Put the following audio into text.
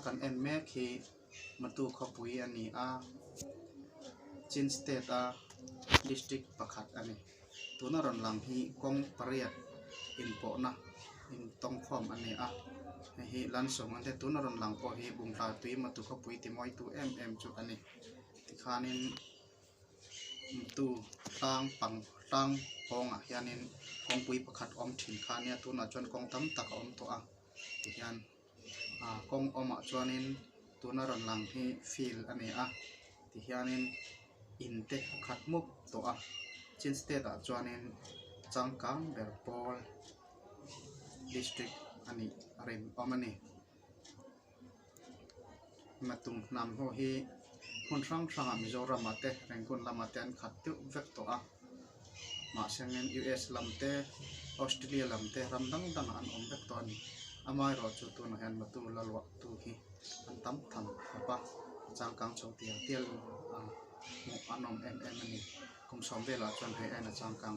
kan en me khi matu khopui ani a chin state a district pakhat ani tuna ron lang hi kong pariat in po na in tong khom ani a hi lan song ante tuna ron lang po hi bungla tui matu khopui ti moi tu chu ani tikhanin tu tang pong a hianin kong pui pakhat om thin khania tuna chon kong tam tak om to a hian kong oma chuanin tuna ron lang hi feel ani a ti hianin in te khat muk to a chin state a chuanin changkang berpol district ani rim omani matung nam ho hi hun rang rang Mizoram ate rengkun lamate an khat tu vek to a ma sengen US lamte Australia lamte ramdang dang an om vek to ani amai ro chu tu na han matu lalwa tu hi an tam tham pa changkang chawtia tial mu anom ani kum som vela chuan he ana changkang